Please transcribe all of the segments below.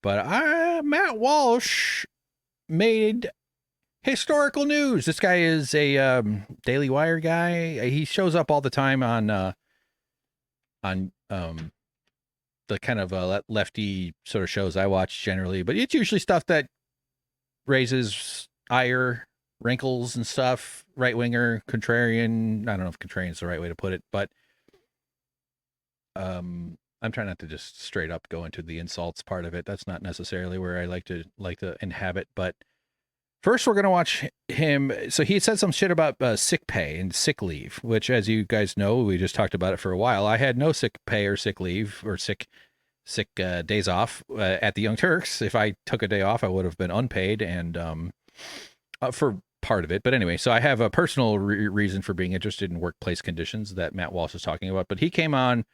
But Matt Walsh made historical news. This guy is a Daily Wire guy. He shows up all the time on the kind of lefty sort of shows I watch generally, but it's usually stuff that raises ire, wrinkles and stuff. Right winger, contrarian. I don't know if contrarian is the right way to put it, but I'm trying not to just straight up go into the insults part of it. That's not necessarily where I like to inhabit. But first, we're gonna watch him. So he said some shit about sick pay and sick leave, which, as you guys know, we just talked about it for a while. I had no sick pay or sick leave or sick days off at the Young Turks. If I took a day off, I would have been unpaid and for part of it. But anyway, so I have a personal reason for being interested in workplace conditions that Matt Walsh is talking about. But he came on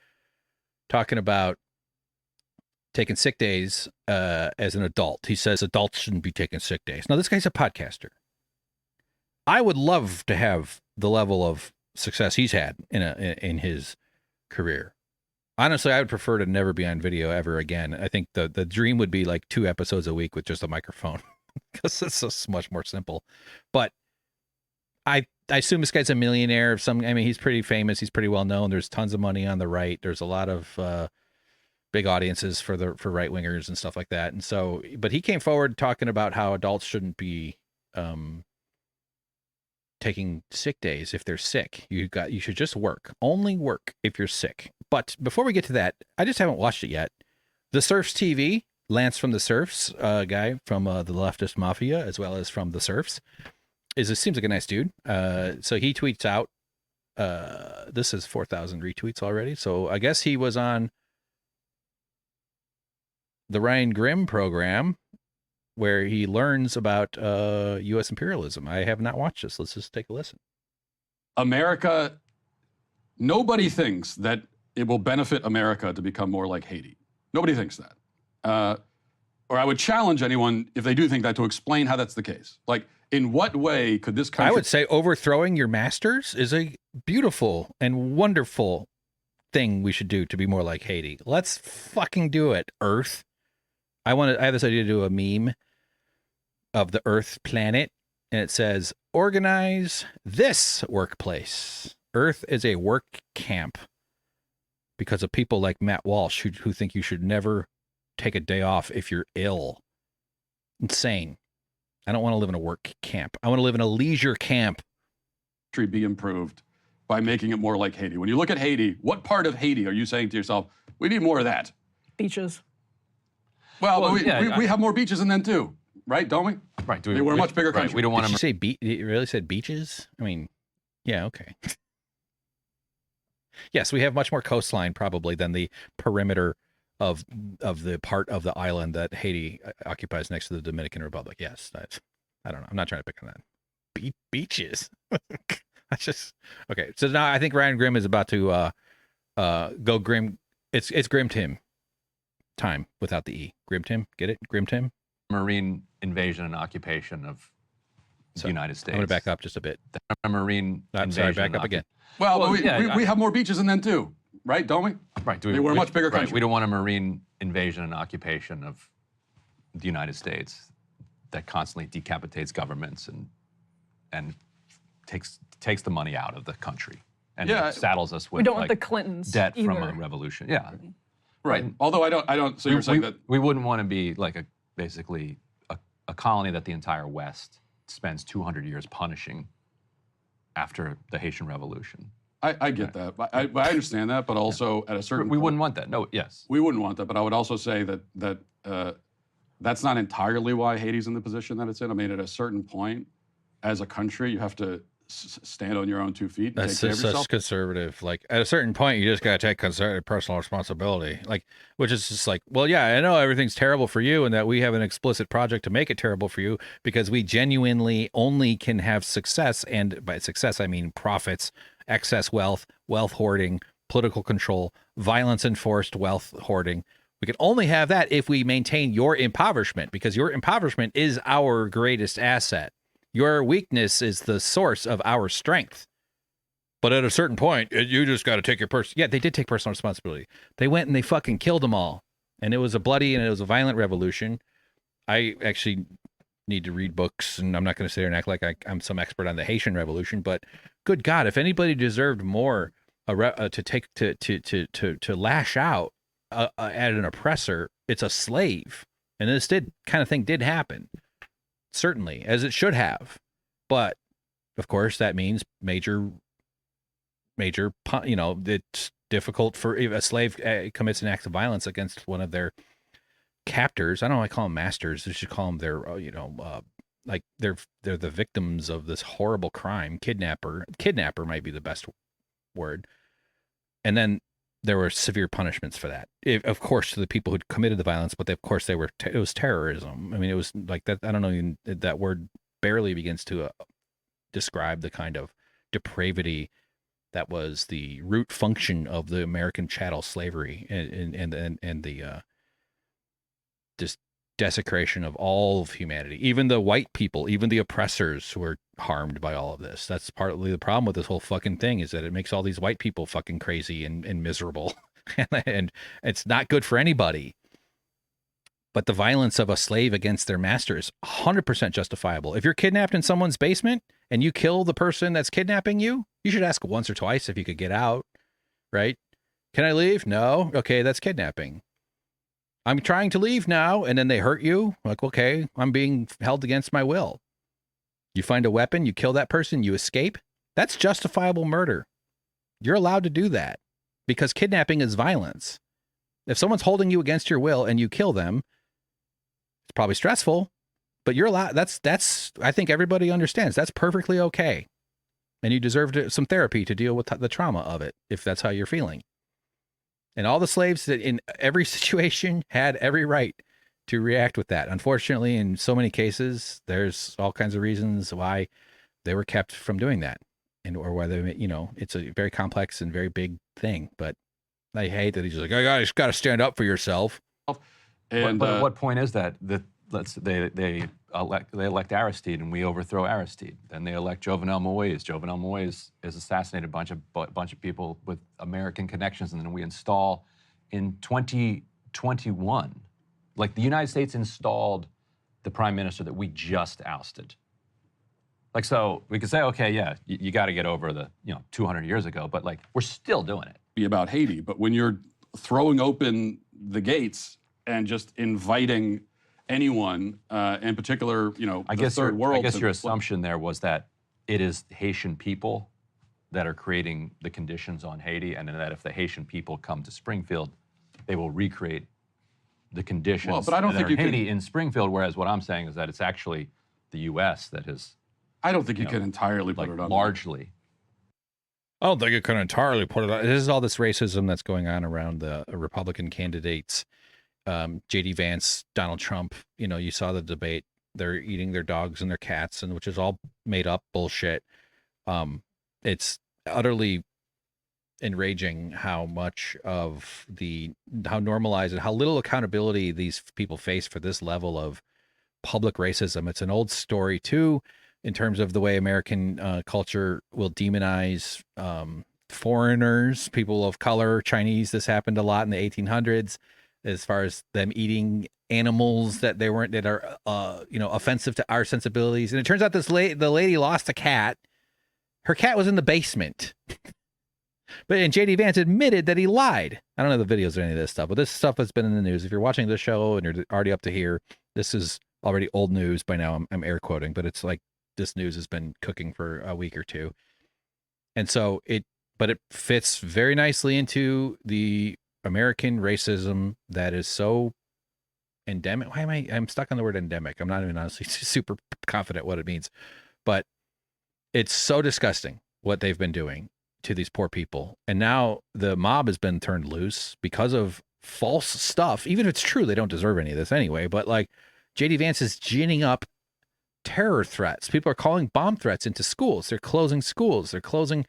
talking about taking sick days as an adult. He says adults shouldn't be taking sick days. Now, this guy's a podcaster. I would love to have the level of success he's had in his career. Honestly, I would prefer to never be on video ever again. I think the dream would be like 2 episodes a week with just a microphone because it's just much more simple. But I assume this guy's a millionaire of some. I mean, he's pretty famous. He's pretty well known. There's tons of money on the right. There's a lot of big audiences for right wingers and stuff like that. And so, but he came forward talking about how adults shouldn't be taking sick days if they're sick. You should just work. Only work if you're sick. But before we get to that, I just haven't watched it yet. The Surfs TV, Lance from the Surfs, guy from the leftist mafia, as well as from the Surfs, seems like a nice dude. So he tweets out. This is 4,000 retweets already. So I guess he was on the Ryan Grimm program where he learns about U.S. imperialism. I have not watched this. Let's just take a listen. America, nobody thinks that it will benefit America to become more like Haiti. Nobody thinks that. Or I would challenge anyone, if they do think that, to explain how that's the case. Like, in what way could this country... I would say overthrowing your masters is a beautiful and wonderful thing we should do to be more like Haiti. Let's fucking do it, Earth. I have this idea to do a meme of the Earth planet, and it says, organize this workplace. Earth is a work camp because of people like Matt Walsh who think you should never take a day off if you're ill. Insane. I don't want to live in a work camp. I want to live in a leisure camp. Be improved by making it more like Haiti. When you look at Haiti, what part of Haiti are you saying to yourself, we need more of that? Beaches. Well, we have more beaches than them too, right? Don't we? Right. We're a much bigger country. We don't want to say you really said beaches? I mean, yeah, okay. Yes, we have much more coastline probably than the perimeter of the part of the island that Haiti occupies next to the Dominican Republic. Yes, I don't know. I'm not trying to pick on that. Beaches. That's just okay. So now I think Ryan Grimm is about to go grim. It's Grim Tim time without the E. Grim Tim, get it? Grim Tim. Marine invasion and occupation of the United States. I'm going to back up just a bit. A marine I'm sorry, back up again. Well, we have more beaches than them too, right? Don't we? Right. We're a much bigger country. We don't want a marine invasion and occupation of the United States that constantly decapitates governments and takes the money out of the country and saddles us with we don't want the Clintons debt either. from a revolution. Yeah. Right. Although I don't. So you're saying that we wouldn't want to be like basically a colony that the entire West spends 200 years punishing after the Haitian Revolution. I get that. I understand that, but also at a certain we point, wouldn't want that. No, yes. We wouldn't want that, but I would also say that that's not entirely why Haiti's in the position that it's in. I mean, at a certain point, as a country, you have to stand on your own 2 feet. And That's take care of such yourself. Conservative. Like at a certain point, you just got to take personal responsibility. Like, which is just like, well, yeah, I know everything's terrible for you, and that we have an explicit project to make it terrible for you because we genuinely only can have success, and by success I mean profits, excess wealth, wealth hoarding, political control, violence enforced wealth hoarding. We can only have that if we maintain your impoverishment, because your impoverishment is our greatest asset. Your weakness is the source of our strength. But at a certain point, you just got to take your Yeah, they did take personal responsibility. They went and they fucking killed them all. And it was a bloody and it was a violent revolution. I actually need to read books, and I'm not going to sit here and act like I'm some expert on the Haitian Revolution. But good God, if anybody deserved more to lash out at an oppressor, it's a slave. And this kind of thing did happen, certainly, as it should have. But of course, that means major. It's difficult for if a slave commits an act of violence against one of their captors. I don't know. I call them masters. I should call them their, like they're the victims of this horrible crime. Kidnapper might be the best word. And then there were severe punishments for that. Of course, to the people who committed the violence, but it was terrorism. I mean, it was like that. I don't know. Even that word barely begins to describe the kind of depravity that was the root function of the American chattel slavery and the just desecration of all of humanity. Even the white people, even the oppressors were harmed by all of this. That's partly the problem with this whole fucking thing, is that it makes all these white people fucking crazy and miserable. And it's not good for anybody. But the violence of a slave against their master is 100% justifiable. If you're kidnapped in someone's basement and you kill the person that's kidnapping you, you should ask once or twice if you could get out, right? Can I leave? No. Okay, that's kidnapping. I'm trying to leave now, and then they hurt you. Like, okay, I'm being held against my will. You find a weapon, you kill that person, you escape. That's justifiable murder. You're allowed to do that because kidnapping is violence. If someone's holding you against your will and you kill them, it's probably stressful, but you're allowed. That's. I think everybody understands that's perfectly okay, and you deserve some therapy to deal with the trauma of it if that's how you're feeling. And all the slaves that in every situation had every right to react with that. Unfortunately, in so many cases, there's all kinds of reasons why they were kept from doing that, or why they, it's a very complex and very big thing. But I hate that he's like, I just got to stand up for yourself. And but at what point is that? They elect Aristide, and we overthrow Aristide. Then they elect Jovenel Moïse. Jovenel Moïse is assassinated a bunch of people with American connections, and then we install in 2021, like the United States installed the prime minister that we just ousted. Like, so we could say, okay, yeah, you got to get over the 200 years ago, but like we're still doing it. be about Haiti, but when you're throwing open the gates and just inviting anyone, in particular, the third world. I guess your assumption there was that it is Haitian people that are creating the conditions on Haiti, and that if the Haitian people come to Springfield, they will recreate the conditions. Well, but I don't think you Haiti in Springfield. Whereas what I'm saying is that it's actually the U.S. that has. I don't think you can entirely put it on. Largely. I don't think it can entirely put it on. This is all this racism that's going on around the Republican candidates. J.D. Vance, Donald Trump, you saw the debate. They're eating their dogs and their cats, and which is all made up bullshit. It's utterly enraging how normalized and how little accountability these people face for this level of public racism. It's an old story too, in terms of the way American culture will demonize foreigners, people of color, Chinese. This happened a lot in the 1800s, as far as them eating animals that are offensive to our sensibilities. And it turns out the lady lost a cat. Her cat was in the basement. And J.D. Vance admitted that he lied. I don't know the videos or any of this stuff, but this stuff has been in the news. If you're watching the show and you're already up to here, this is already old news by now. I'm air quoting, but it's like this news has been cooking for a week or two. And so it fits very nicely into the American racism that is so endemic. I'm stuck on the word endemic. I'm not even honestly super confident what it means, but it's so disgusting what they've been doing to these poor people. And now the mob has been turned loose because of false stuff. Even if it's true, they don't deserve any of this anyway. But like J.D. Vance is ginning up terror threats. People are calling bomb threats into schools. They're closing schools. They're closing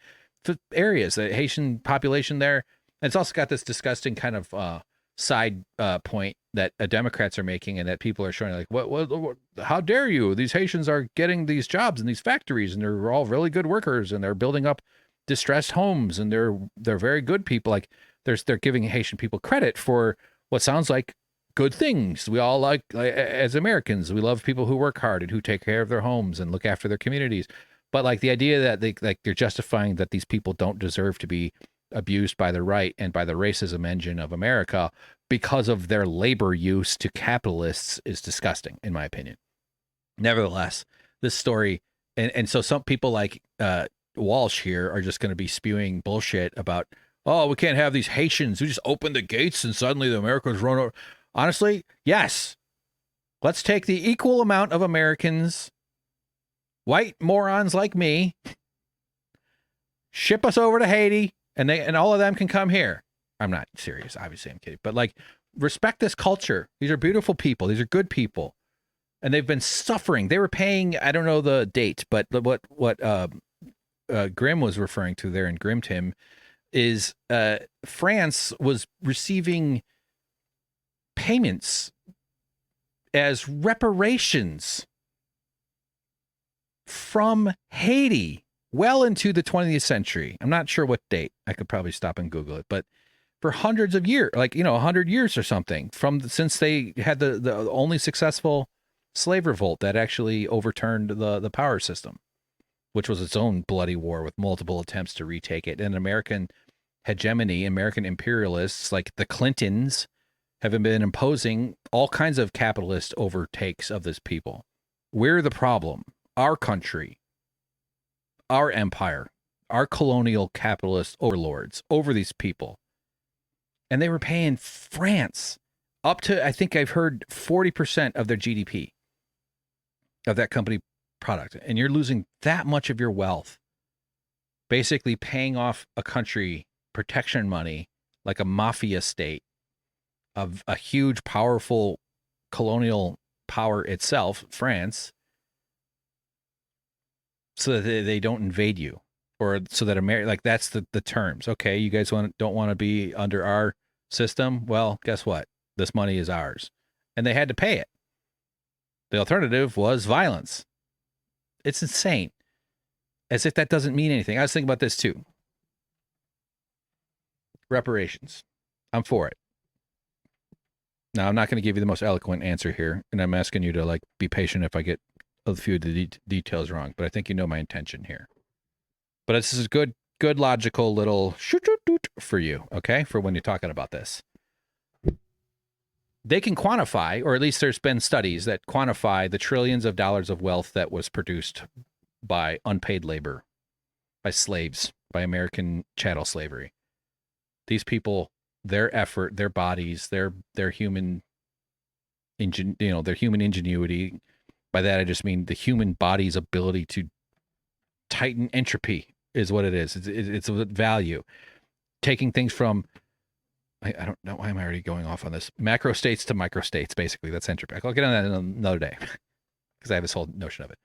areas, the Haitian population there. And it's also got this disgusting kind of side point that Democrats are making, and that people are showing like, what, how dare you? These Haitians are getting these jobs in these factories, and they're all really good workers, and they're building up distressed homes, and they're very good people. Like they're giving Haitian people credit for what sounds like good things. We all like, as Americans, we love people who work hard and who take care of their homes and look after their communities. But like the idea that they're justifying that these people don't deserve to be abused by the right and by the racism engine of America because of their labor use to capitalists is disgusting, in my opinion. Nevertheless, this story, and so some people like Walsh here are just going to be spewing bullshit about, oh, we can't have these Haitians who just open the gates and suddenly the Americans run over. Honestly, yes. Let's take the equal amount of Americans, white morons like me, ship us over to Haiti, and all of them can come here. I'm not serious. Obviously, I'm kidding. But like, respect this culture. These are beautiful people. These are good people. And they've been suffering. They were paying, I don't know the date, but what Grimm was referring to there in Grimm Tim is France was receiving payments as reparations from Haiti well into the 20th century. I'm not sure what date. I could probably stop and Google it, but for hundreds of years, like, 100 years or something since they had the only successful slave revolt that actually overturned the power system, which was its own bloody war with multiple attempts to retake it. And American hegemony, American imperialists like the Clintons have been imposing all kinds of capitalist overtakes of this people. We're the problem. Our country, our empire, our colonial capitalist overlords over these people. And they were paying France up to, I think I've heard, 40% of their GDP of that company product. And you're losing that much of your wealth, basically paying off a country protection money like a mafia state of a huge, powerful colonial power itself, France, so that they don't invade you, or so that America, like, that's the terms. Okay, you guys don't want to be under our system? Well, guess what? This money is ours. And they had to pay it. The alternative was violence. It's insane. As if that doesn't mean anything. I was thinking about this too. Reparations. I'm for it. Now, I'm not going to give you the most eloquent answer here, and I'm asking you to, like, be patient if I get a few of the details wrong, but I think you know my intention here. But this is a good logical little shoot for you, okay, for when you're talking about this. They can quantify, or at least there's been studies that quantify the trillions of dollars of wealth that was produced by unpaid labor, by slaves, by American chattel slavery. These people, their effort, their bodies, their human their human ingenuity. By that, I just mean the human body's ability to tighten entropy is what it is. It's a value. Taking things from, I don't know, why am I already going off on this? Macro states to micro states, basically. That's entropy. I'll get on that another day because I have this whole notion of it.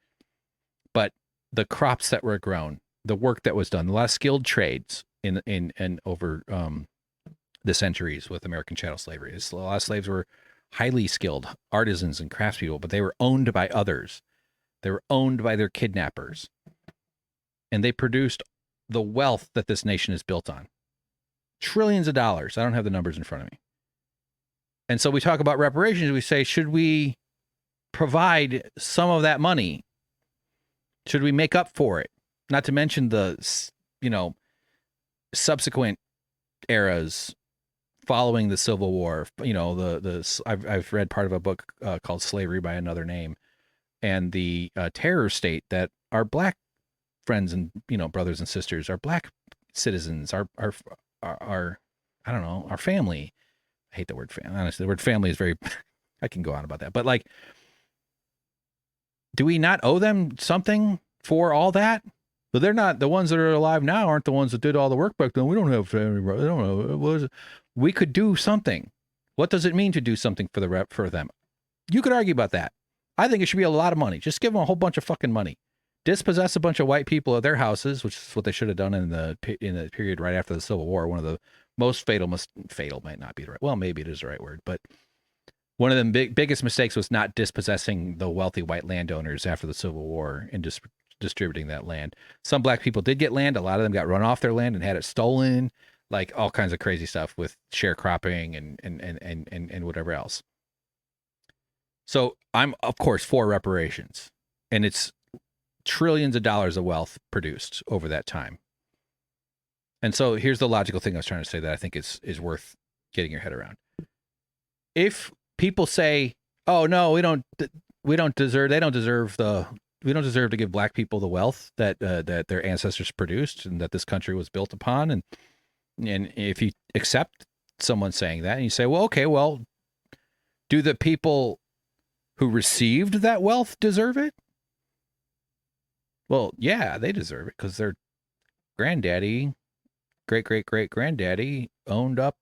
But the crops that were grown, the work that was done, a lot of skilled trades in over the centuries with American chattel slavery. A lot of slaves were highly skilled artisans and craftspeople, but they were owned by others. They were owned by their kidnappers. And they produced the wealth that this nation is built on. Trillions of dollars. I don't have the numbers in front of me. And so we talk about reparations. We say, should we provide some of that money? Should we make up for it? Not to mention the, subsequent eras following the Civil War. I've read part of a book called Slavery by Another Name, and the terror state that our black friends and brothers and sisters, our black citizens, our I don't know, our family. I hate the word family. Honestly, the word family is very. I can go on about that, but like, do we not owe them something for all that? But they're not the ones that are alive now. Aren't the ones that did all the work back then. We don't have family. I don't know. We could do something. What does it mean to do something for them? You could argue about that. I think it should be a lot of money. Just give them a whole bunch of fucking money. Dispossess a bunch of white people of their houses, which is what they should have done in the period right after the Civil War. One of the most fatal might not be the right. Well, maybe it is the right word, but one of the biggest mistakes was not dispossessing the wealthy white landowners after the Civil War and just distributing that land. Some black people did get land. A lot of them got run off their land and had it stolen, like all kinds of crazy stuff with sharecropping and whatever else. So I'm, of course, for reparations. And it's trillions of dollars of wealth produced over that time. And so here's the logical thing I was trying to say that I think is worth getting your head around. If people say, "Oh no, we don't deserve to give black people the wealth that their ancestors produced and that this country was built upon," and if you accept someone saying that and you say, "Well, okay, well, do the people who received that wealth deserve it?" Well, yeah, they deserve it because their granddaddy, great-great-great-granddaddy owned up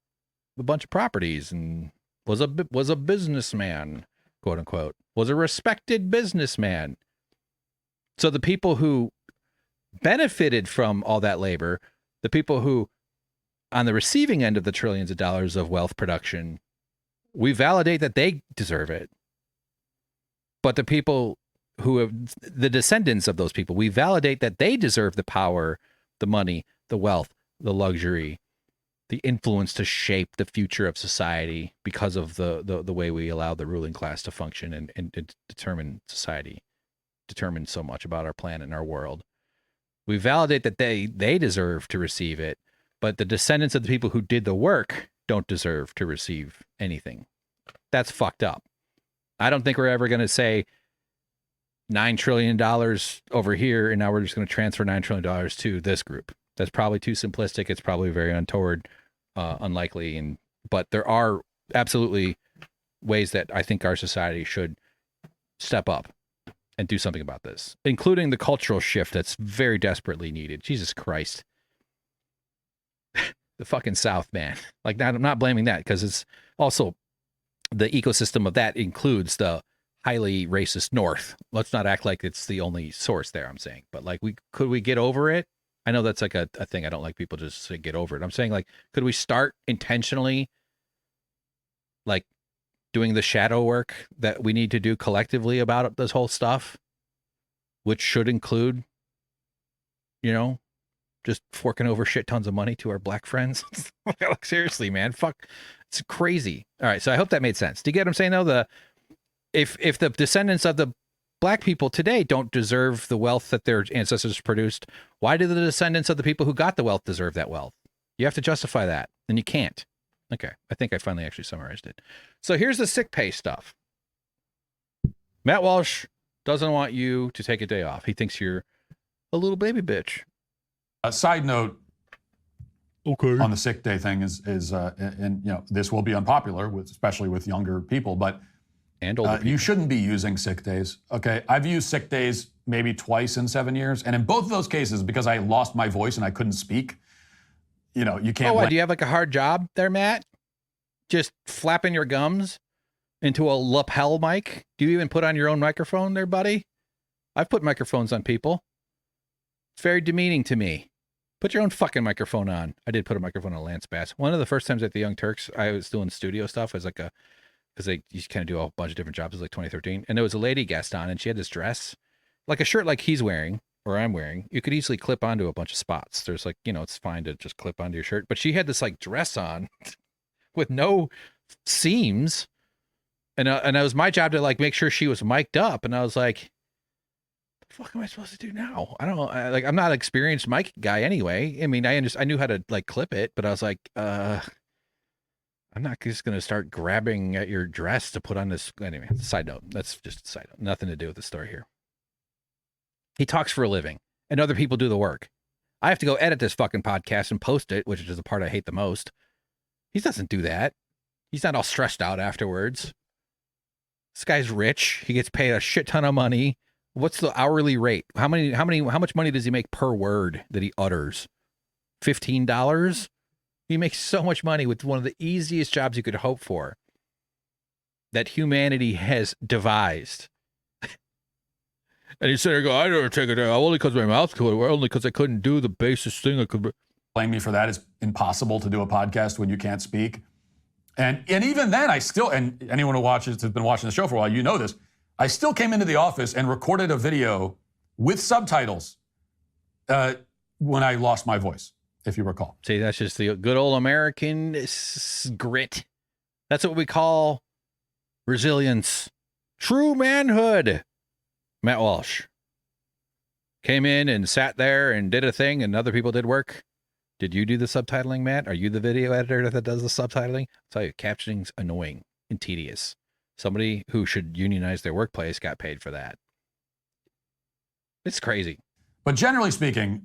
a bunch of properties and was a businessman, quote unquote, was a respected businessman. So the people who benefited from all that labor, the people who on the receiving end of the trillions of dollars of wealth production, we validate that they deserve it. But the people who have the descendants of those people, we validate that they deserve the power, the money, the wealth, the luxury, the influence to shape the future of society because of the way we allow the ruling class to function and determine society, determine so much about our planet and our world. We validate that they deserve to receive it, but the descendants of the people who did the work don't deserve to receive anything. That's fucked up. I don't think we're ever going to say $9 trillion over here, and now we're just going to transfer $9 trillion to this group. That's probably too simplistic. It's probably very untoward, unlikely. But there are absolutely ways that I think our society should step up and do something about this, including the cultural shift that's very desperately needed. Jesus Christ. The fucking South, man. Like, I'm not blaming that because it's also the ecosystem of that includes the highly racist North. Let's not act like it's the only source there, I'm saying. But like, could we get over it? I know that's like a thing. I don't like people just say get over it. I'm saying, like, could we start intentionally like doing the shadow work that we need to do collectively about this whole stuff, which should include, just forking over shit tons of money to our black friends. Like, seriously, man, fuck, it's crazy. All right, so I hope that made sense. Do you get what I'm saying though? If the descendants of the black people today don't deserve the wealth that their ancestors produced, why do the descendants of the people who got the wealth deserve that wealth? You have to justify that, and you can't. Okay, I think I finally actually summarized it. So here's the sick pay stuff. Matt Walsh doesn't want you to take a day off. He thinks you're a little baby bitch. A side note, okay, on the sick day thing is and this will be unpopular especially with younger people, but and older people. You shouldn't be using sick days. Okay, I've used sick days maybe twice in 7 years, and in both of those cases, because I lost my voice and I couldn't speak. You can't. Oh, do you have like a hard job there, Matt? Just flapping your gums into a lapel mic? Do you even put on your own microphone there, buddy? I've put microphones on people. It's very demeaning to me. Put your own fucking microphone on. I did put a microphone on Lance Bass. One of the first times at the Young Turks, I was doing studio stuff as like because they used to kind of do a bunch of different jobs. It was like 2013. And there was a lady guest on, and she had this dress, like a shirt like he's wearing, or I'm wearing. You could easily clip onto a bunch of spots. There's like, it's fine to just clip onto your shirt. But she had this like dress on with no seams. And it was my job to like make sure she was mic'd up. And I was like, the fuck am I supposed to do now? I'm not an experienced mic guy anyway. I mean, I knew how to like clip it, but I was like, I'm not just going to start grabbing at your dress to put on this. Anyway, side note. That's just a side note. Nothing to do with the story here. He talks for a living, and other people do the work. I have to go edit this fucking podcast and post it, which is the part I hate the most. He doesn't do that. He's not all stressed out afterwards. This guy's rich. He gets paid a shit ton of money. What's the hourly rate? How much money does he make per word that he utters? $15? He makes so much money with one of the easiest jobs you could hope for that humanity has devised. And he said, I never take it out, only because my mouth could, or only because I couldn't do the basest thing I could. Blame me for that. It's impossible to do a podcast when you can't speak. And even then, and anyone who has been watching the show for a while, you know this, I still came into the office and recorded a video with subtitles when I lost my voice, if you recall. See, that's just the good old American grit. That's what we call resilience. True manhood. Matt Walsh came in and sat there and did a thing and other people did work. Did you do the subtitling, Matt? Are you the video editor that does the subtitling? I'll tell you, captioning's annoying and tedious. Somebody who should unionize their workplace got paid for that. It's crazy. But generally speaking,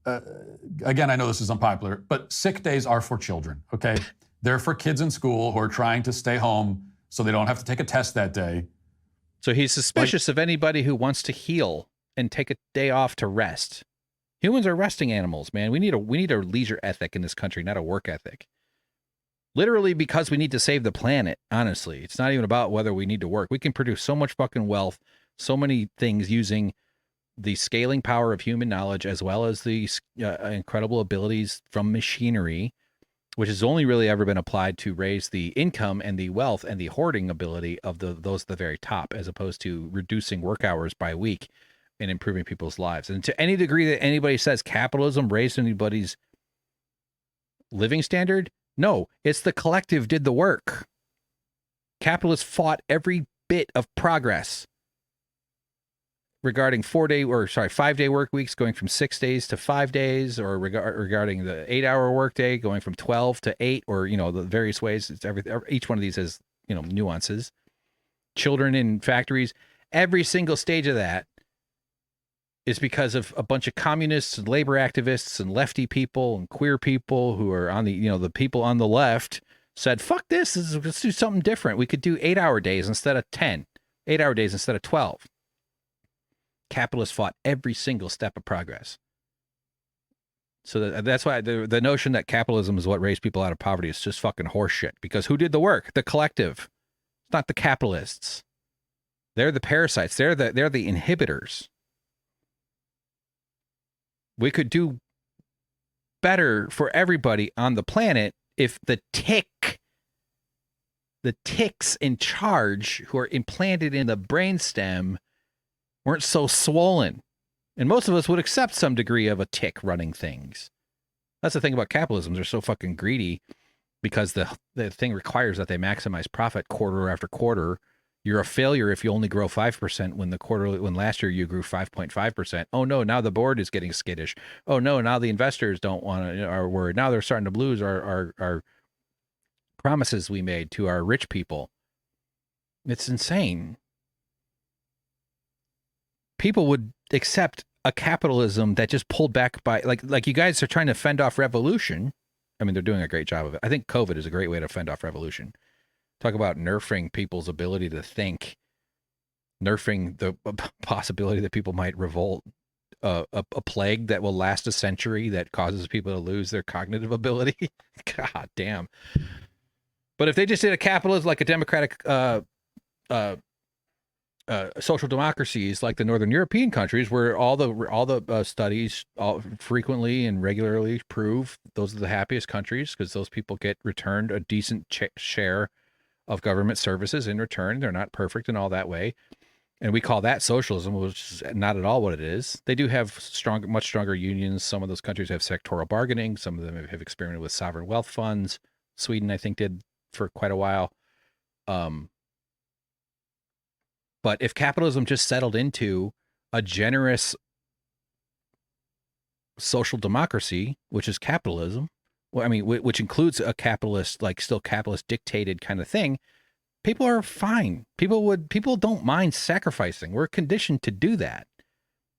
again, I know this is unpopular, but sick days are for children, okay? They're for kids in school who are trying to stay home so they don't have to take a test that day. So he's suspicious of anybody who wants to heal and take a day off to rest. Humans are resting animals, man. We need a leisure ethic in this country, not a work ethic. Literally because we need to save the planet, honestly. It's not even about whether we need to work. We can produce so much fucking wealth, so many things using the scaling power of human knowledge as well as the incredible abilities from machinery, which has only really ever been applied to raise the income and the wealth and the hoarding ability of those at the very top, as opposed to reducing work hours by week and improving people's lives. And to any degree that anybody says capitalism raised anybody's living standard, no, it's the collective did the work. Capitalists fought every bit of progress regarding 5-day work weeks going from 6 days to 5 days, or regarding the 8-hour workday going from 12 to 8, or, the various ways. It's each one of these has, nuances. Children in factories, every single stage of that is because of a bunch of communists and labor activists and lefty people and queer people who are on the, the people on the left said, fuck this, let's do something different. We could do 8-hour days instead of 10, 8-hour days instead of 12. Capitalists fought every single step of progress. So that's why the notion that capitalism is what raised people out of poverty is just fucking horseshit, because who did the work? The collective. It's not the capitalists. They're the parasites. They're the inhibitors. We could do better for everybody on the planet if the ticks in charge who are implanted in the brainstem weren't so swollen. And most of us would accept some degree of a tick running things. That's the thing about capitalism. They're so fucking greedy because the thing requires that they maximize profit quarter after quarter. You're a failure if you only grow 5% when last year you grew 5.5%. Oh no, now the board is getting skittish. Oh no, now the investors don't want to, are worried. Now they're starting to lose our promises we made to our rich people. It's insane. People would accept a capitalism that just pulled back by, like you guys are trying to fend off revolution. I mean, they're doing a great job of it. I think COVID is a great way to fend off revolution. Talk about nerfing people's ability to think, nerfing the possibility that people might revolt, a plague that will last a century that causes people to lose their cognitive ability. God damn. But if they just did a capitalism like a democratic, social democracies like the Northern European countries, where all the studies frequently and regularly prove those are the happiest countries because those people get returned a decent share of government services in return. They're not perfect in all that way. And we call that socialism, which is not at all what it is. They do have much stronger unions. Some of those countries have sectoral bargaining. Some of them have experimented with sovereign wealth funds. Sweden, I think, did for quite a while. But if capitalism just settled into a generous social democracy, which is capitalism, well, I mean, which includes a capitalist, still capitalist dictated kind of thing, people are fine. People don't mind sacrificing. We're conditioned to do that,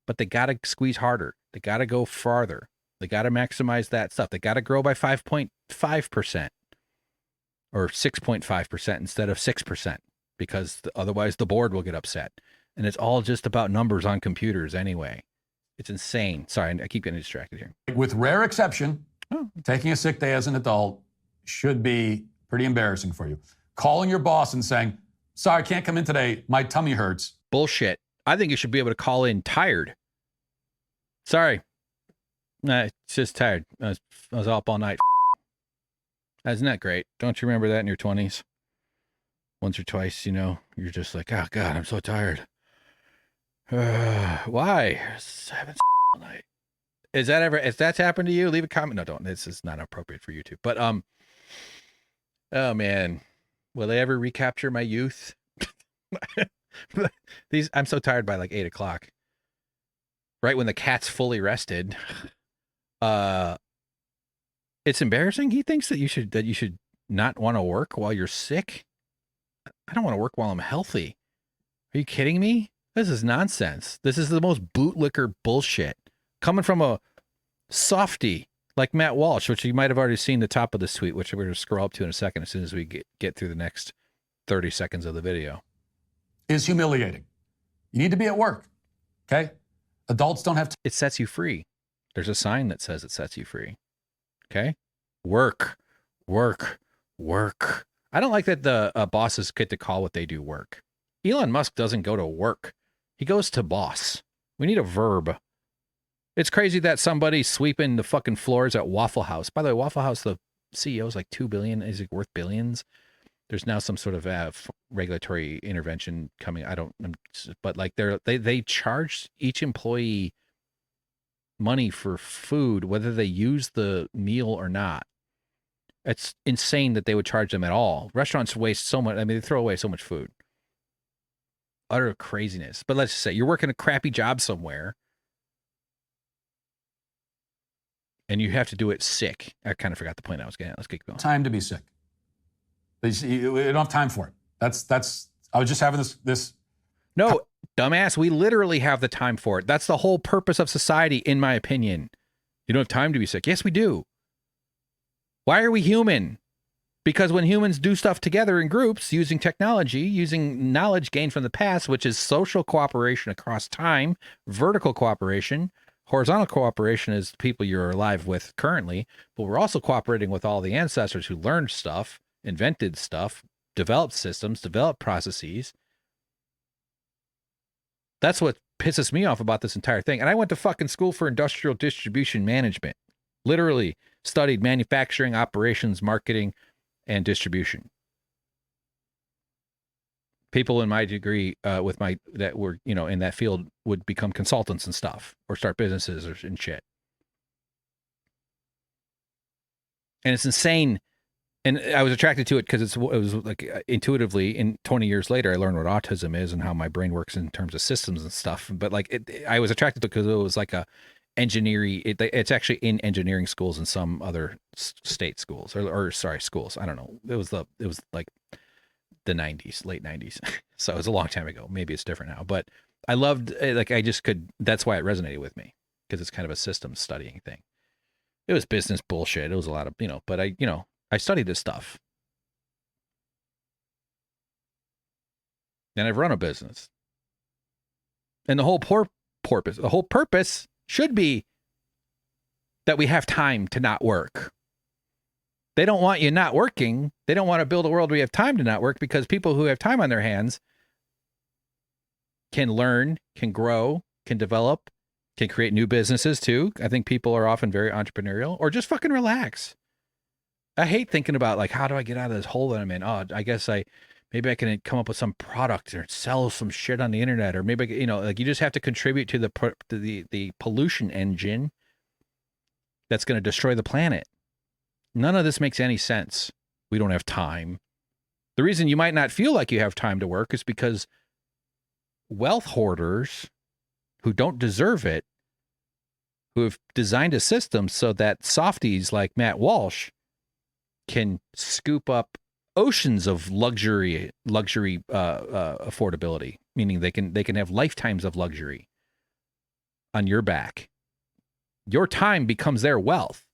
but they got to squeeze harder. They got to go farther. They got to maximize that stuff. They got to grow by 5.5% or 6.5% instead of 6%, because otherwise the board will get upset. And it's all just about numbers on computers anyway. It's insane. Sorry, I keep getting distracted here. With rare exception, taking a sick day as an adult should be pretty embarrassing for you. Calling your boss and saying, sorry, I can't come in today. My tummy hurts. Bullshit. I think you should be able to call in tired. Sorry. It's just tired. I was up all night. Isn't that great? Don't you remember that in your 20s? Once or twice, you're just like, oh God, I'm so tired. Why? I haven't all night. If that's happened to you, leave a comment. No, don't. This is not appropriate for YouTube. But oh man, will they ever recapture my youth? I'm so tired by like 8 o'clock. Right when the cat's fully rested. It's embarrassing. He thinks that you should not want to work while you're sick. I don't want to work while I'm healthy. Are you kidding me? This is nonsense. This is the most bootlicker bullshit coming from a softy like Matt Walsh, which you might have already seen the top of this tweet, which we're going to scroll up to in a second as soon as we get through the next 30 seconds of the video. Is humiliating. You need to be at work, okay? Adults don't have It sets you free. There's a sign that says it sets you free. Okay? Work. I don't like that the bosses get to call what they do work. Elon Musk doesn't go to work. He goes to boss. We need a verb. It's crazy that somebody's sweeping the fucking floors at Waffle House. By the way, Waffle House, the CEO is like $2 billion. Is it worth billions? There's now some sort of regulatory intervention coming. But like they charge each employee money for food, whether they use the meal or not. It's insane that they would charge them at all. Restaurants waste so much. I mean, they throw away so much food. Utter craziness. But let's just say you're working a crappy job somewhere and you have to do it sick. I kind of forgot the point I was getting at. Let's keep going. time to be sick. You don't have time for it. That's. I was just having this. No, dumbass, we literally have the time for it. That's the whole purpose of society, in my opinion. You don't have time to be sick. Yes, we do. Why are we human? Because when humans do stuff together in groups, using technology, using knowledge gained from the past, which is social cooperation across time, vertical cooperation, horizontal cooperation is people you're alive with currently, but we're also cooperating with all the ancestors who learned stuff, invented stuff, developed systems, developed processes. That's what pisses me off about this entire thing. And I went to fucking school for industrial distribution management. Literally studied manufacturing, operations, marketing, and distribution. People in my degree that were, in that field would become consultants and stuff or start businesses and shit. And it's insane. And I was attracted to it because it was like intuitively, in 20 years later, I learned what autism is and how my brain works in terms of systems and stuff. But like I was attracted to it because it was like a engineering. It's actually in engineering schools and some other state schools or schools. I don't know. It was like the 90s, late 90s. So it was a long time ago. Maybe it's different now. But I loved that's why it resonated with me, because it's kind of a systems studying thing. It was business bullshit. It was a lot of, but I studied this stuff. And I've run a business. And the whole purpose should be that we have time to not work. They don't want you not working. They don't want to build a world where you have time to not work, because people who have time on their hands can learn, can grow, can develop, can create new businesses too. I think people are often very entrepreneurial, or just fucking relax. I hate thinking about like, how do I get out of this hole that I'm in? Oh, I guess maybe I can come up with some product or sell some shit on the internet, or maybe, like you just have to contribute to the pollution engine that's going to destroy the planet. None of this makes any sense. We don't have time. The reason you might not feel like you have time to work is because wealth hoarders who don't deserve it, who have designed a system so that softies like Matt Walsh can scoop up oceans of luxury affordability, meaning they can have lifetimes of luxury on your back. Your time becomes their wealth,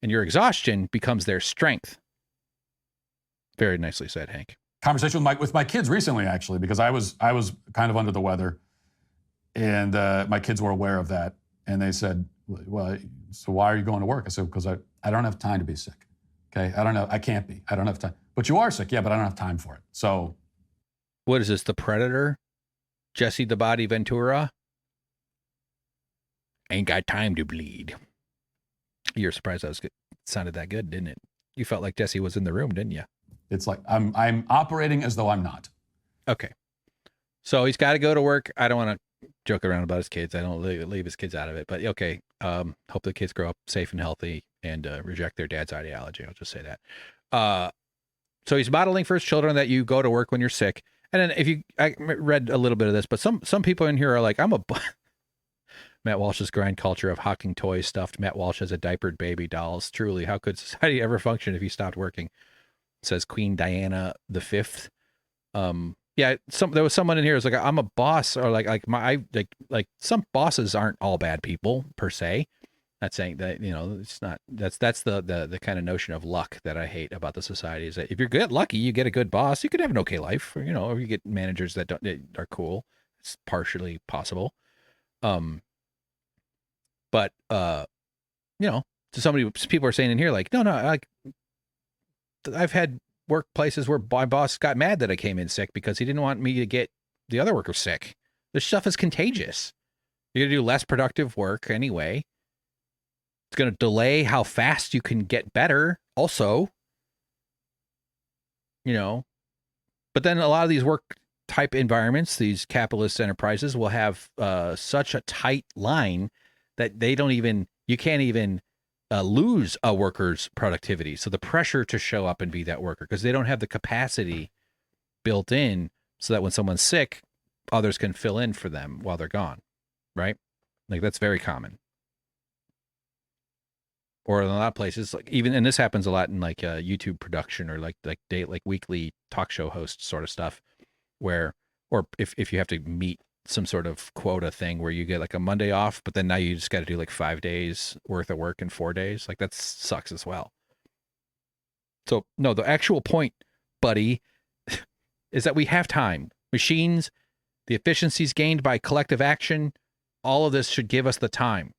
and your exhaustion becomes their strength. Very nicely said, Hank. Conversation with my kids recently, actually, because I was kind of under the weather, and my kids were aware of that, and they said, "Well, so why are you going to work?" I said, "Because I don't have time to be sick. Okay, I don't know. I can't be. I don't have time. But you are sick, yeah. But I don't have time for it. So, what is this? The Predator, Jesse the Body Ventura? Ain't got time to bleed. You're surprised it sounded that good, didn't it? You felt like Jesse was in the room, didn't you? It's like I'm operating as though I'm not. Okay, so he's got to go to work. I don't want to joke around about his kids. I don't leave his kids out of it. But okay, hope the kids grow up safe and healthy and reject their dad's ideology. I'll just say that. So he's modeling for his children that you go to work when you're sick. And then I read a little bit of this, but some people in here are like, Matt Walsh's grind culture of hawking toys stuffed Matt Walsh as a diapered baby dolls. Truly, how could society ever function if he stopped working? Says Queen Diana V. Yeah, there was someone in here who's like, I'm a boss, or like some bosses aren't all bad people per se. Not saying that, it's not. That's the kind of notion of luck that I hate about the society, is that if you're lucky, you get a good boss, you could have an okay life, or you get managers that are cool. It's partially possible. But so people are saying in here like, no, like I've had workplaces where my boss got mad that I came in sick because he didn't want me to get the other workers sick. This stuff is contagious. You're gonna do less productive work anyway. It's gonna delay how fast you can get better. Also, but then a lot of these work type environments, these capitalist enterprises, will have such a tight line that you can't even lose a worker's productivity. So the pressure to show up and be that worker, because they don't have the capacity built in so that when someone's sick, others can fill in for them while they're gone, right? Like that's very common. Or in a lot of places, like and this happens a lot in like YouTube production or like weekly talk show host sort of stuff, or if you have to meet some sort of quota thing where you get like a Monday off, but then now you just got to do like 5 days worth of work in 4 days. Like that sucks as well. So no, the actual point, buddy, is that we have time. Machines, the efficiencies gained by collective action, all of this should give us the time.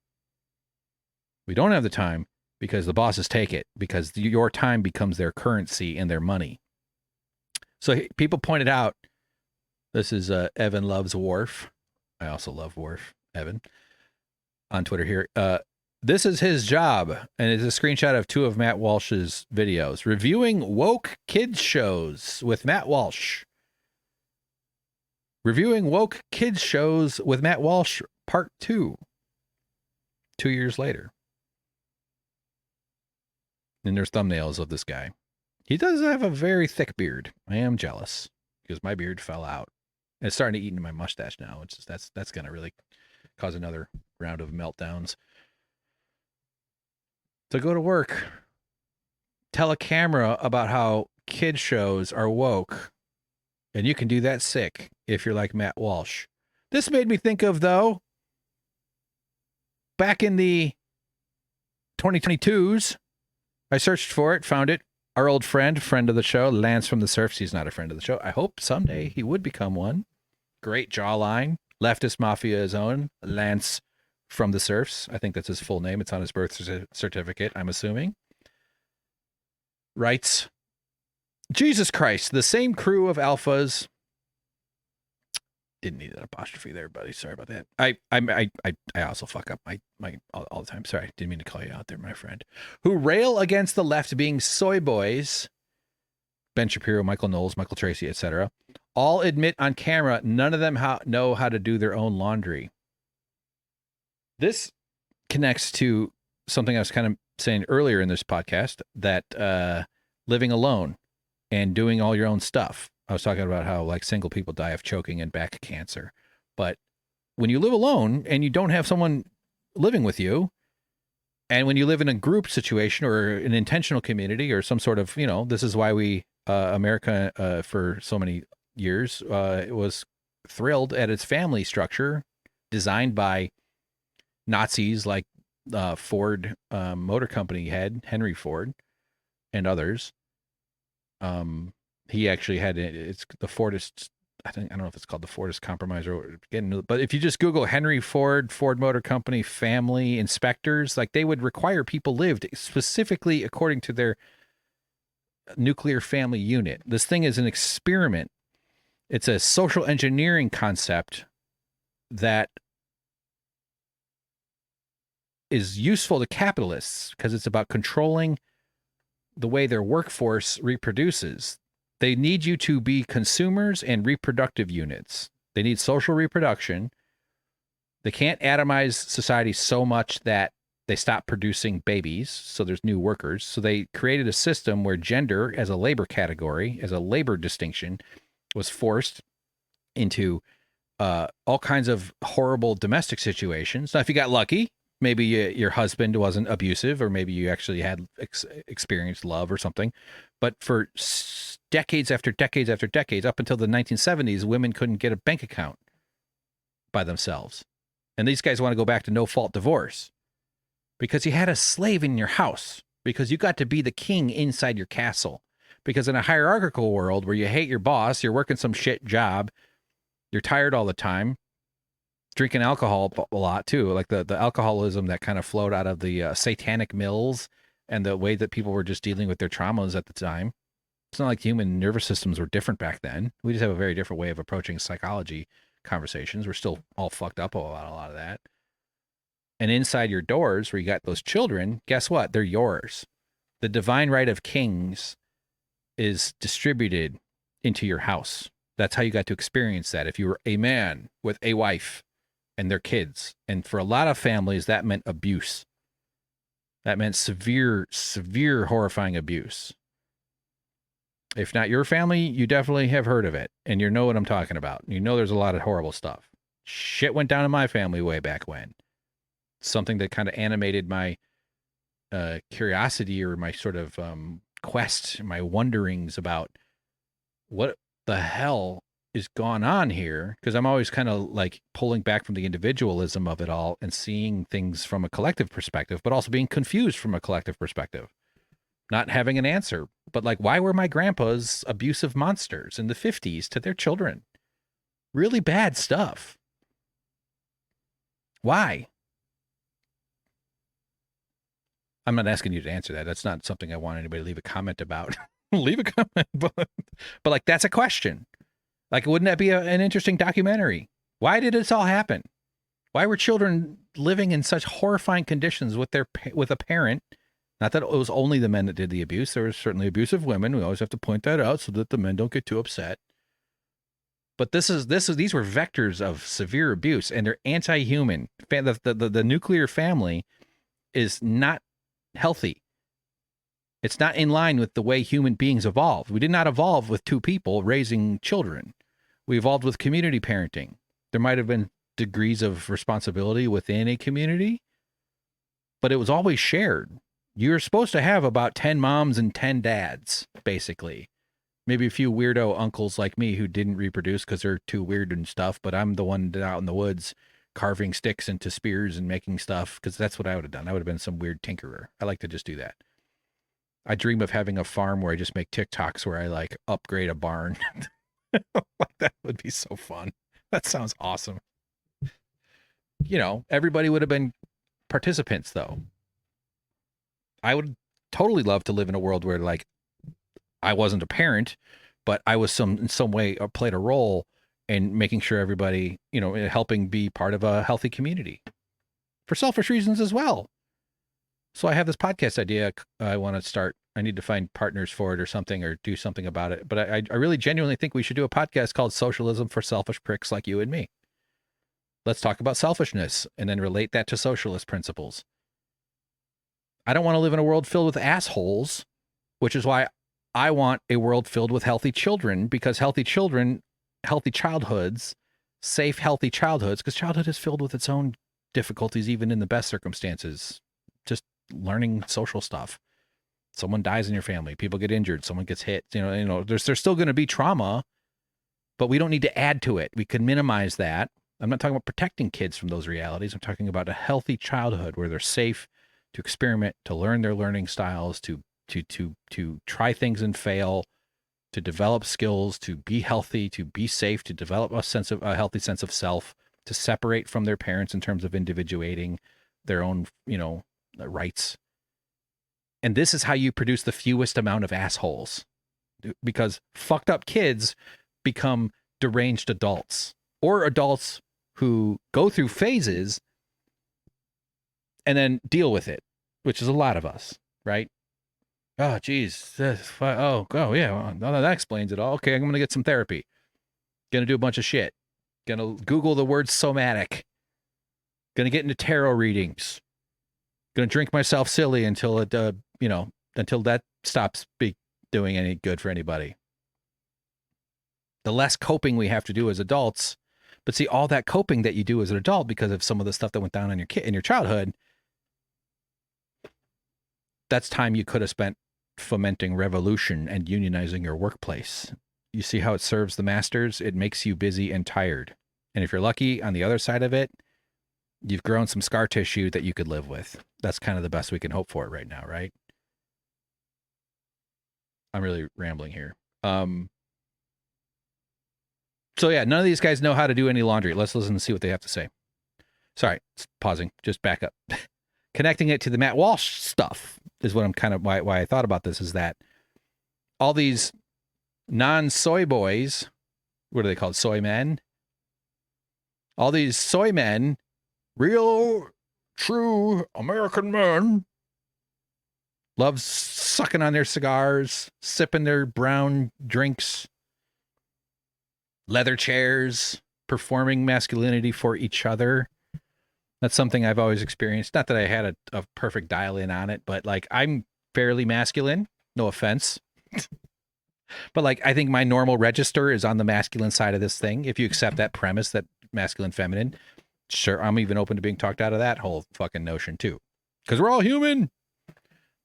We don't have the time because the bosses take it, because your time becomes their currency and their money. So people pointed out, this is Evan Loves Worf. I also love Worf, Evan, on Twitter here. This is his job, and it's a screenshot of 2 of Matt Walsh's videos. Reviewing woke kids shows with Matt Walsh. Reviewing woke kids shows with Matt Walsh, part 2. 2 years later. And there's thumbnails of this guy. He does have a very thick beard. I am jealous because my beard fell out. And it's starting to eat into my mustache now. That's going to really cause another round of meltdowns. So go to work. Tell a camera about how kid shows are woke. And you can do that sick if you're like Matt Walsh. This made me think of, though, back in the 2022s, I searched for it, found it. Our old friend of the show, Lance from the Surfs. He's not a friend of the show. I hope someday he would become one. Great jawline. Leftist Mafia's own Lance from the Surfs. I think that's his full name. It's on his birth certificate, I'm assuming. Writes, Jesus Christ, the same crew of alphas. Didn't need an apostrophe there, buddy. Sorry about that. I also fuck up my all the time. Sorry, didn't mean to call you out there, my friend. Who rail against the left being soy boys. Ben Shapiro, Michael Knowles, Michael Tracy, etc. All admit on camera none of them know how to do their own laundry. This connects to something I was kind of saying earlier in this podcast, that living alone and doing all your own stuff. I was talking about how like single people die of choking and back cancer. But when you live alone and you don't have someone living with you, and when you live in a group situation or an intentional community or some sort of, this is why we, America, for so many years, it was thrilled at its family structure designed by Nazis like Ford Motor Company head, Henry Ford, and others. He actually had it's the Fordist. I don't know if it's called the Fordist Compromise or but if you just Google Henry Ford, Ford Motor Company family inspectors, like they would require people lived specifically according to their nuclear family unit. This thing is an experiment. It's a social engineering concept that is useful to capitalists because it's about controlling the way their workforce reproduces. They need you to be consumers and reproductive units. They need social reproduction. They can't atomize society so much that they stop producing babies, so there's new workers. So they created a system where gender as a labor category, as a labor distinction, was forced into all kinds of horrible domestic situations. Now, if you got lucky, maybe your husband wasn't abusive, or maybe you actually had experienced love or something. But for decades after decades after decades, up until the 1970s, women couldn't get a bank account by themselves. And these guys want to go back to no-fault divorce because you had a slave in your house, because you got to be the king inside your castle. Because in a hierarchical world where you hate your boss, you're working some shit job, you're tired all the time, drinking alcohol a lot too, like the alcoholism that kind of flowed out of the satanic mills and the way that people were just dealing with their traumas at the time. It's not like human nervous systems were different back then. We just have a very different way of approaching psychology conversations. We're still all fucked up about a lot of that. And inside your doors where you got those children, guess what? They're yours. The divine right of kings is distributed into your house. That's how you got to experience that. If you were a man with a wife and their kids. And for a lot of families, that meant abuse. That meant severe, severe, horrifying abuse. If not your family, you definitely have heard of it. And you know what I'm talking about. You know there's a lot of horrible stuff. Shit went down in my family way back when. Something that kind of animated my curiosity, or my sort of quest, my wonderings about what the hell is going on here, because I'm always kind of like pulling back from the individualism of it all and seeing things from a collective perspective, but also being confused from a collective perspective, not having an answer. But like, why were my grandpas abusive monsters in the 50s to their children? Really bad stuff. Why? I'm not asking you to answer that. That's not something I want anybody to leave a comment about. Leave a comment, but like, that's a question. Like, wouldn't that be an interesting documentary? Why did this all happen? Why were children living in such horrifying conditions with a parent? Not that it was only the men that did the abuse. There were certainly abusive women. We always have to point that out so that the men don't get too upset. But these were vectors of severe abuse, and they're anti-human. The nuclear family is not healthy. It's not in line with the way human beings evolved. We did not evolve with two people raising children. We evolved with community parenting. There might have been degrees of responsibility within a community, but it was always shared. You're supposed to have about 10 moms and 10 dads, basically. Maybe a few weirdo uncles like me who didn't reproduce because they're too weird and stuff, but I'm the one out in the woods carving sticks into spears and making stuff, because that's what I would have done. I would have been some weird tinkerer. I like to just do that. I dream of having a farm where I just make TikToks where I like upgrade a barn. Like, that would be so fun. That sounds awesome. You know, everybody would have been participants though. I would totally love to live in a world where, like, I wasn't a parent, but I was in some way played a role in making sure everybody, you know, helping be part of a healthy community for selfish reasons as well. So I have this podcast idea I want to start. I need to find partners for it or something, or do something about it. But I really genuinely think we should do a podcast called Socialism for Selfish Pricks Like You and Me. Let's talk about selfishness and then relate that to socialist principles. I don't want to live in a world filled with assholes, which is why I want a world filled with healthy children, because healthy children, healthy childhoods, safe, healthy childhoods, because childhood is filled with its own difficulties, even in the best circumstances. Just learning social stuff. Someone dies in your family, people get injured, someone gets hit, you know, there's still going to be trauma, but we don't need to add to it. We can minimize that. I'm not talking about protecting kids from those realities. I'm talking about a healthy childhood where they're safe to experiment, to learn their learning styles, to try things and fail, to develop skills, to be healthy, to be safe, to develop a healthy sense of self, to separate from their parents in terms of individuating their own, you know, rights. And this is how you produce the fewest amount of assholes, because fucked up kids become deranged adults, or adults who go through phases and then deal with it, which is a lot of us, right? Oh, geez. Yeah. Well, that explains it all. Okay, I'm going to get some therapy. Going to do a bunch of shit. Going to Google the word somatic. Going to get into tarot readings. Going to drink myself silly until it, until that stops doing any good for anybody. the less coping we have to do as adults. But see, all that coping that you do as an adult because of some of the stuff that went down in your childhood, that's time you could have spent fomenting revolution and unionizing your workplace. You see how it serves the masters? It makes you busy and tired. And if you're lucky, on the other side of it, you've grown some scar tissue that you could live with. That's kind of the best we can hope for right now, right? I'm really rambling here. So yeah, none of these guys know how to do any laundry. Let's listen and see what they have to say. Sorry, pausing, just back up. Connecting it to the Matt Walsh stuff is what I'm kind of, why I thought about this, is that all these non-soy boys, what are they called? Soy men? All these soy men, real, true American men, love sucking on their cigars, sipping their brown drinks, leather chairs, performing masculinity for each other. That's something I've always experienced. Not that I had a perfect dial in on it, but like I'm fairly masculine, no offense. But like I think my normal register is on the masculine side of this thing. If you accept that premise that masculine, feminine, sure, I'm even open to being talked out of that whole fucking notion too. Because we're all human.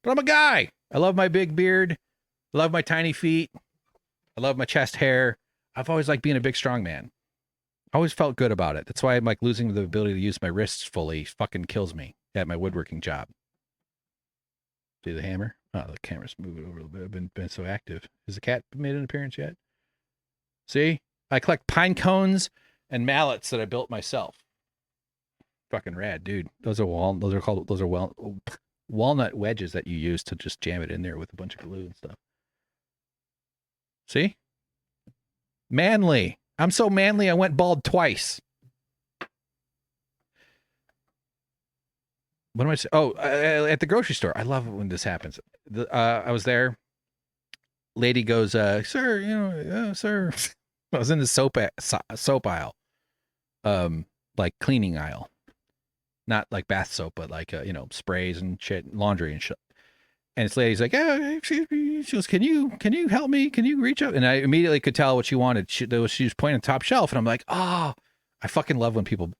But I'm a guy. I love my big beard. I love my tiny feet. I love my chest hair. I've always liked being a big, strong man. I always felt good about it. That's why I'm like losing the ability to use my wrists fully fucking kills me at my woodworking job. See the hammer? Oh, the camera's moving over a little bit. I've been so active. Has the cat made an appearance yet? See? I collect pine cones and mallets that I built myself. Fucking rad, dude. Those are walnut wedges that you use to just jam it in there with a bunch of glue and stuff. See? Manly. I'm so manly, I went bald twice. What am I saying? Oh, at the grocery store. I love it when this happens. I was there. Lady goes, sir, sir. I was in the soap aisle. Like cleaning aisle. Not like bath soap, but like, sprays and shit, laundry and shit. And this lady's like, excuse me. She goes, can you help me? Can you reach up? And I immediately could tell what she wanted. She was pointing at the top shelf. And I'm like, oh, I fucking love when people,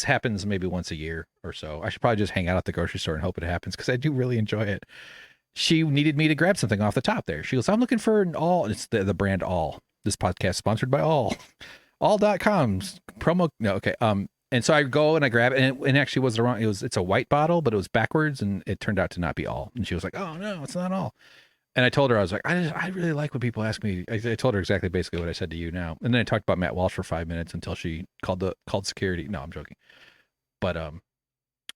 happens maybe once a year or so. I should probably just hang out at the grocery store and hope it happens because I do really enjoy it. She needed me to grab something off the top there. She goes, I'm looking for an All. It's the brand All. This podcast sponsored by All. All.com. Promo. No, okay. And so I go and I grab it, and it actually was the wrong. It's a white bottle, but it was backwards, and it turned out to not be All. And she was like, "Oh no, it's not All." And I told her, I was like, I really like when people ask me. I told her exactly basically what I said to you now. And then I talked about Matt Walsh for 5 minutes until she called security. No, I'm joking. But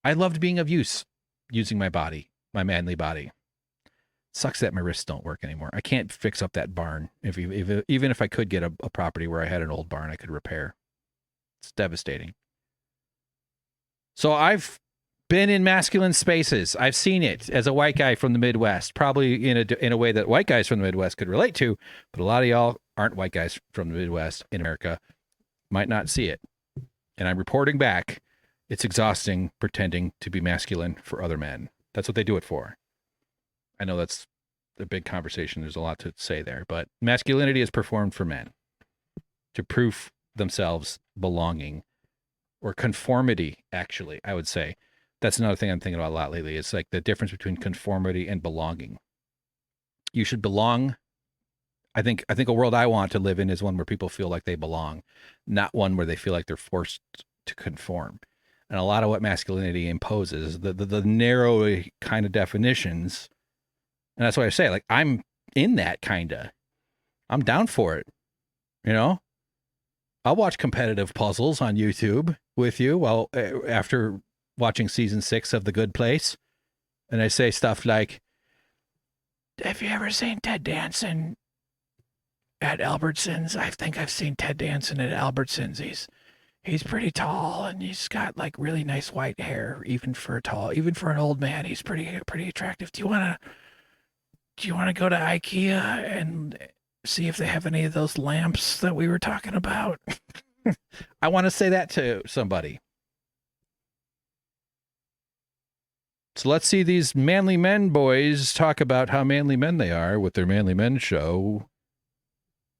I loved being of use, using my body, my manly body. Sucks that my wrists don't work anymore. I can't fix up that barn. Even if I could get a property where I had an old barn I could repair. It's devastating. So I've been in masculine spaces. I've seen it as a white guy from the Midwest, probably in a way that white guys from the Midwest could relate to, but a lot of y'all aren't white guys from the Midwest in America, might not see it. And I'm reporting back. It's exhausting pretending to be masculine for other men. That's what they do it for. I know that's a big conversation. There's a lot to say there, but masculinity is performed for men to prove themselves belonging. Or conformity, actually, I would say. That's another thing I'm thinking about a lot lately. It's like the difference between conformity and belonging. You should belong. I think a world I want to live in is one where people feel like they belong, not one where they feel like they're forced to conform. And a lot of what masculinity imposes, the narrow kind of definitions, and that's why I say, like, I'm in that kind of. I'm down for it, I'll watch competitive puzzles on YouTube with you after watching season 6 of The Good Place. And I say stuff like, have you ever seen Ted Danson at Albertsons? I think I've seen Ted Danson at Albertsons. He's pretty tall and he's got like really nice white hair, even for an old man. He's pretty attractive. Do you want to go to IKEA and see if they have any of those lamps that we were talking about? I want to say that to somebody. So let's see these manly men boys talk about how manly men they are with their Manly Men Show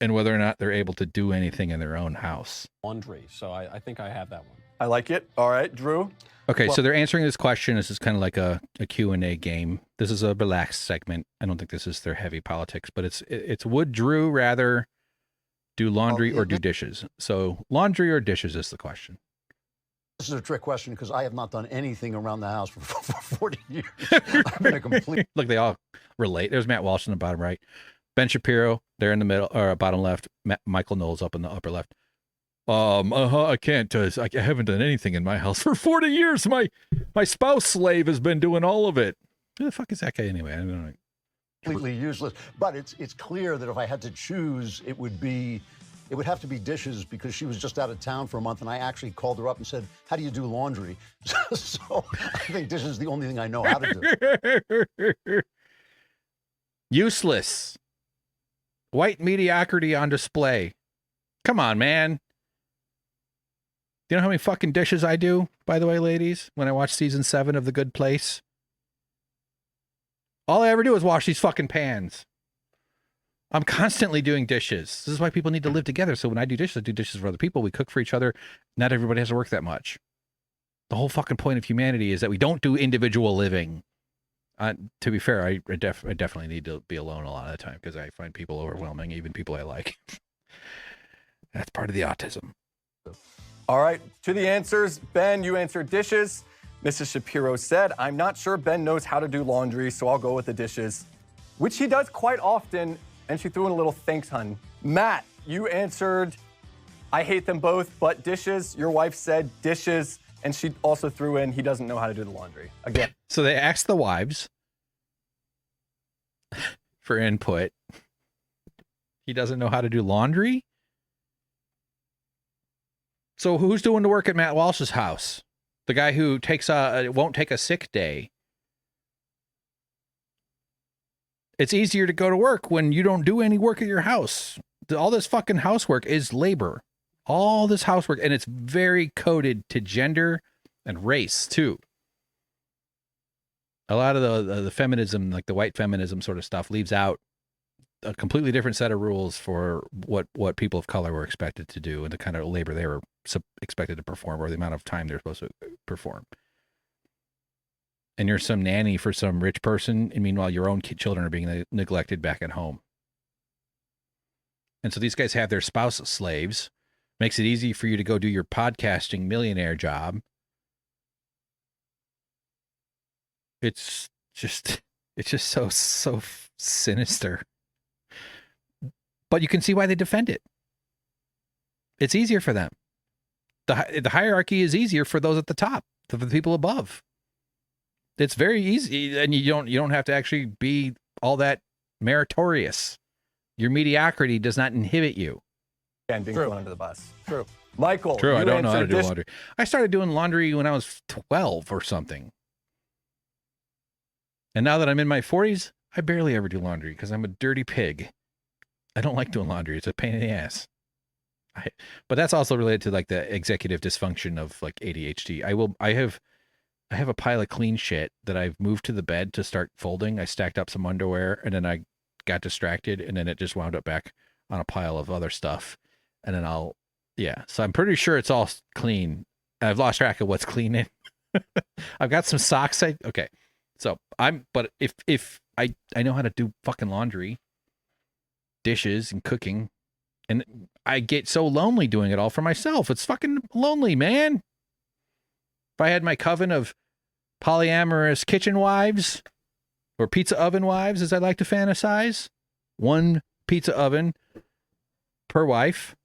and whether or not they're able to do anything in their own house. Laundry. So I think I have that one. I like it. All right, Drew. Okay, Well- so they're answering this question. This is kind of like a Q&A game. This is a relaxed segment. I don't think this is their heavy politics, but it's would Drew rather do laundry or do dishes? So laundry or dishes is the question. This is a trick question because I have not done anything around the house for 40 years. I've been a complete. Look, they all relate. There's Matt Walsh in the bottom right. Ben Shapiro, there in the middle, or bottom left. Michael Knowles up in the upper left. I can't. I haven't done anything in my house for 40 years. My spouse slave has been doing all of it. Who the fuck is that guy anyway? I don't know. Completely useless. But it's clear that if I had to choose, it would have to be dishes because she was just out of town for a month, and I actually called her up and said, "How do you do laundry?" So I think dishes is the only thing I know how to do. Useless. White mediocrity on display. Come on, man. Do you know how many fucking dishes I do, by the way, ladies, when I watch season 7 of The Good Place? All I ever do is wash these fucking pans. I'm constantly doing dishes. This is why people need to live together. So when I do dishes for other people. We cook for each other. Not everybody has to work that much. The whole fucking point of humanity is that we don't do individual living. To be fair, I definitely need to be alone a lot of the time because I find people overwhelming, even people I like. That's part of the autism. All right, to the answers. Ben, you answered dishes. Mrs. Shapiro said, I'm not sure Ben knows how to do laundry, so I'll go with the dishes, which he does quite often, and she threw in a little thanks, hun. Matt, you answered, I hate them both, but dishes. Your wife said dishes, and she also threw in, he doesn't know how to do the laundry. Again. So they asked the wives for input. He doesn't know how to do laundry? So who's doing the work at Matt Walsh's house? The guy who won't take a sick day. It's easier to go to work when you don't do any work at your house. All this fucking housework is labor. All this housework, and it's very coded to gender and race too. A lot of the feminism, like the white feminism sort of stuff, leaves out a completely different set of rules for what people of color were expected to do and the kind of labor they were expected to perform, or the amount of time they're supposed to perform. And you're some nanny for some rich person, and meanwhile your own children are being neglected back at home. And so these guys have their spouse slaves. Makes it easy for you to go do your podcasting millionaire job. It's just so sinister. But you can see why they defend it. It's easier for them. The hierarchy is easier for those at the top, for the people above. It's very easy, and you don't have to actually be all that meritorious. Your mediocrity does not inhibit you. And being thrown under the bus. True. Michael. True, I don't know how to do answered laundry. I started doing laundry when I was 12 or something. And now that I'm in my 40s, I barely ever do laundry because I'm a dirty pig. I don't like doing laundry. It's a pain in the ass. But that's also related to like the executive dysfunction of like ADHD. I have a pile of clean shit that I've moved to the bed to start folding. I stacked up some underwear and then I got distracted and then it just wound up back on a pile of other stuff. And then so I'm pretty sure it's all clean. I've lost track of what's clean in. I've got some socks. But if I know how to do fucking laundry, dishes and cooking, and I get so lonely doing it all for myself. It's fucking lonely, man. If I had my coven of polyamorous kitchen wives or pizza oven wives, as I like to fantasize, one pizza oven per wife,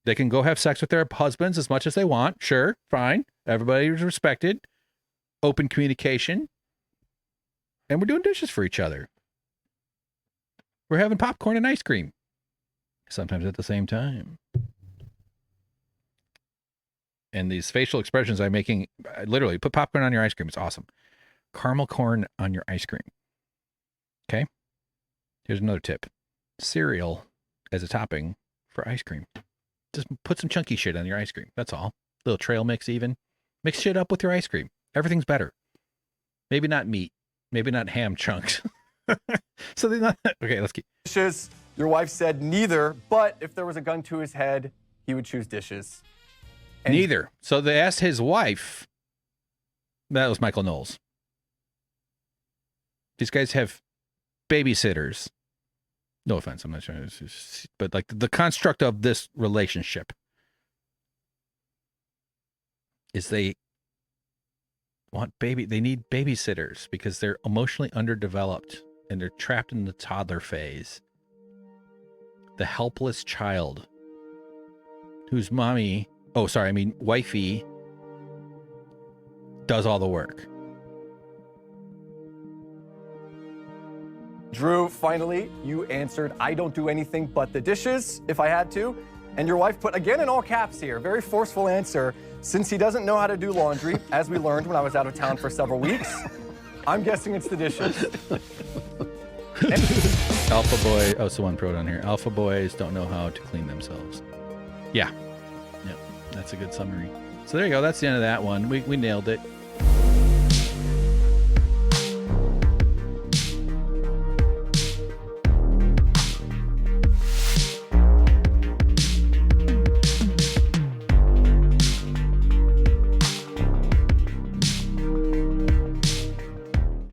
they can go have sex with their husbands as much as they want. Sure, fine. Everybody is respected. Open communication. And we're doing dishes for each other. We're having popcorn and ice cream. Sometimes at the same time. And these facial expressions I'm making, literally, put popcorn on your ice cream. It's awesome. Caramel corn on your ice cream. Okay? Here's another tip. Cereal as a topping for ice cream. Just put some chunky shit on your ice cream. That's all. Little trail mix even. Mix shit up with your ice cream. Everything's better. Maybe not meat. Maybe not ham chunks. So they're not. Okay, let's keep. Dishes. Your wife said neither, but if there was a gun to his head, he would choose dishes. And Neither. So they asked his wife. That was Michael Knowles. These guys have babysitters. No offense, I'm not sure. But like the construct of this relationship is they need babysitters because they're emotionally underdeveloped and they're trapped in the toddler phase. The helpless child whose wifey does all the work. Drew, finally, you answered, I don't do anything but the dishes if I had to. And your wife put, again in all caps here, very forceful answer, since he doesn't know how to do laundry, as we learned when I was out of town for several weeks. I'm guessing it's the dishes. Alpha boy, oh, so one pro down here. Alpha boys don't know how to clean themselves. Yeah. Yep, that's a good summary. So there you go. That's the end of that one. We nailed it.